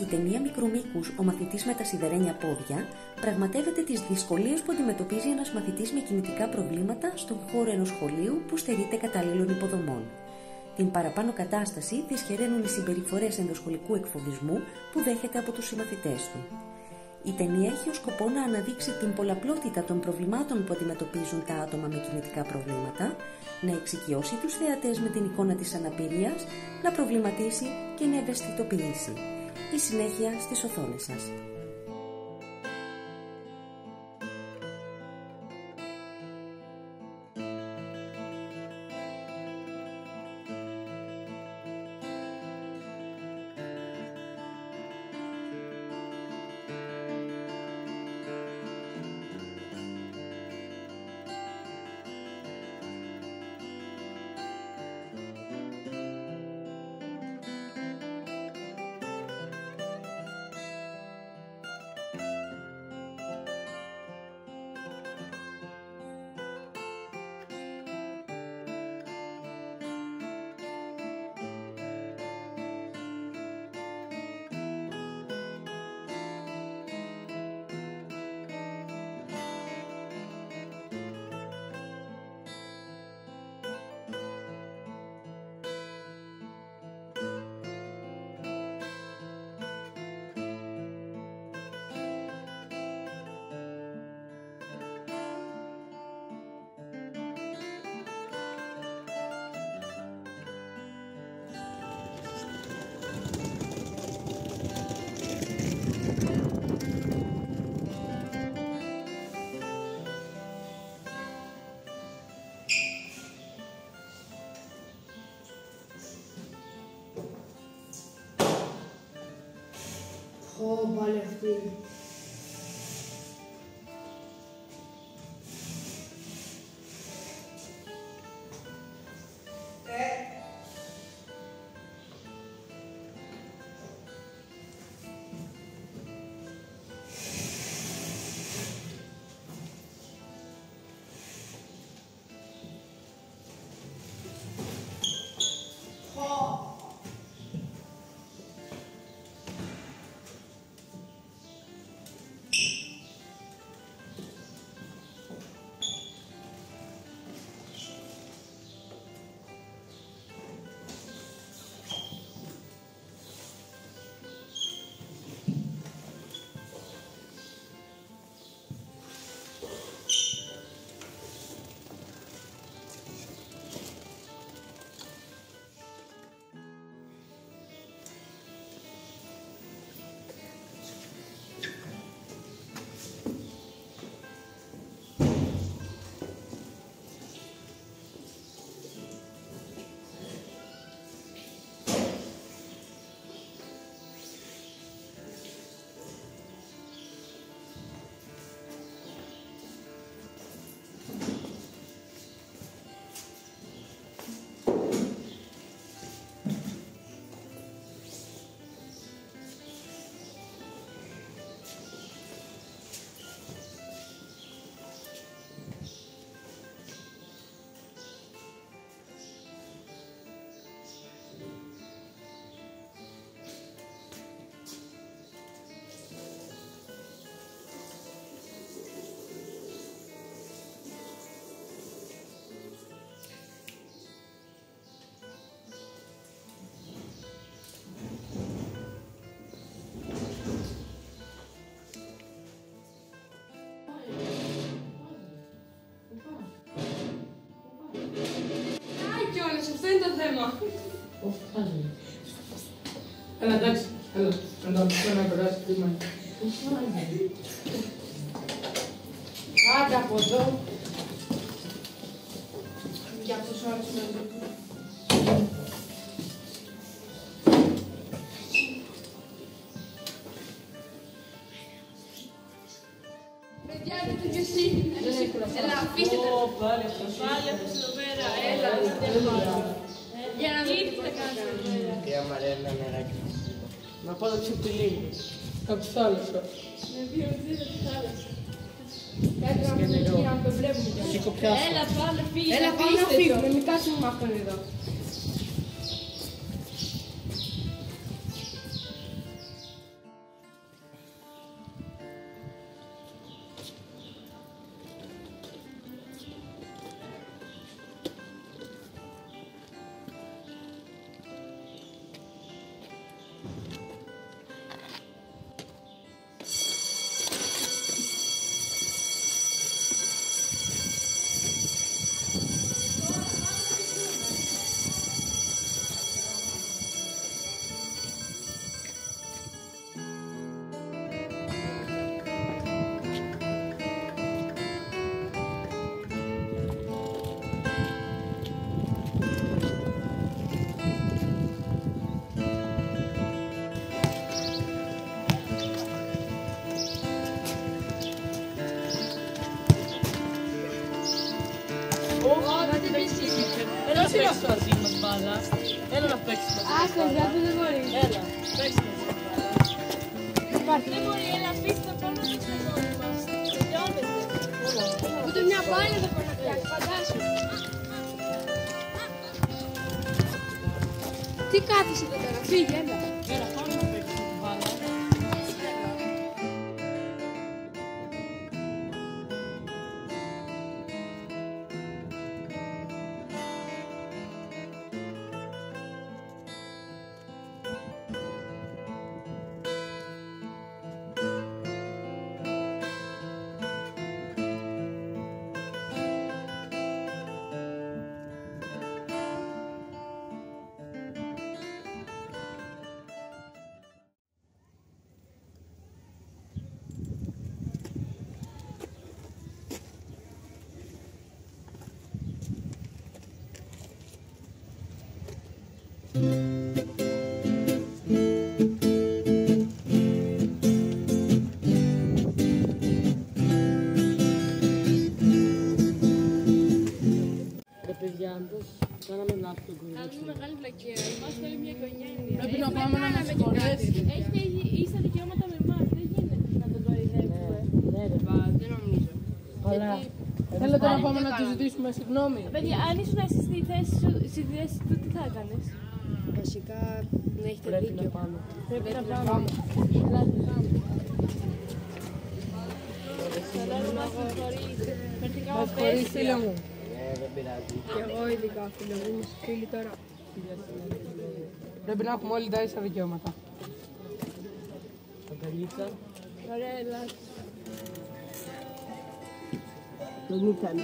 Η ταινία μικρού μήκους «Ο μαθητής με τα σιδερένια πόδια» πραγματεύεται τις δυσκολίες που αντιμετωπίζει ένας μαθητής με κινητικά προβλήματα στον χώρο ενός σχολείου που στερείται καταλλήλων υποδομών. Την παραπάνω κατάσταση δυσχεραίνουν οι συμπεριφορές ενδοσχολικού εκφοβισμού που δέχεται από τους συμμαθητές του. Η ταινία έχει ως σκοπό να αναδείξει την πολλαπλότητα των προβλημάτων που αντιμετωπίζουν τα άτομα με κινητικά προβλήματα, να εξοικειώσει τους θεατές με την εικόνα της αναπηρίας, να προβληματίσει και να ευαισθητοποιήσει. Η συνέχεια στις οθόνες σας. Πάλι αυτή. Αυτό είναι το θέμα. Όχι, πάλι. Έλα, εντάξει. Έλα, να περάσει κλίμα. Άντε από εδώ. Για αυτούς ώρες μέσα. Παιδιά, έρχεται και εσύ. Έλα, αφήστε το. Πάλι αυτός εδώ πέρα. Έλα, για να δείτε τι θα κάνετε. Κυρία Μαρένα, νεράκι. Να πάω να πιω τη λίμνη. Από τη θάλασσα. Με δύο δείτε τη θάλασσα. Κάτι να πούμε εκεί να το βλέπουμε. Έλα, πάλι φύγε. Έλα, πάμε να φύγουμε. Μην κάτσουμε με αυτόν εδώ. Έλα να παίξεις μαζί μας μπάλα. Έλα να παίξεις μαζί μας μπάλα. δεν μπορεί. Έλα, παίξεις μαζί μας μπάλα. Δεν μπορεί, έλα, αφήστε το πάνω στο στεγόνι μας. Τελειώνεται. Ούτε μια μπάλα δεν μπορεί να πιάσει, φαντάσου. Τι κάθεσαι εδώ πέρα, φύγε, έλα. Έλα, πάμε να παίξεις την μπάλα. Παιδιά, πώς κάναμε λάθος τον κουρί. Κάνουμε μεγάλη βλακεία. Είμαστε όλοι μια οικογένεια. Πρέπει να πάμε να μας χωρέσει. Έχετε ίσα δικαιώματα με εμάς. Δεν γίνεται να τον κοροϊδεύουμε. Ναι, ρε. Δεν νομίζω. Καλά. Θέλετε να πάμε να του ζητήσουμε συγγνώμη. Παιδιά, αν ήσουν εσύ στη θέση του, τι θα έκανες? Βασικά, να έχετε Πρέπει δίκιο. να πάμε. Πρέπει να πάμε. Ελάτε, πάμε. Θέλω να μας συγχωρείτε. Φερθήκα Μας χωρίς, φίλε μου. Και εγώ ειδικά, φίλε μου, είμαστε φίλοι τώρα. Πρέπει να έχουμε όλοι τα ίσα δικαιώματα. Αγκαλίτσα. Ωραία, ελάτε. Το νου κάνει.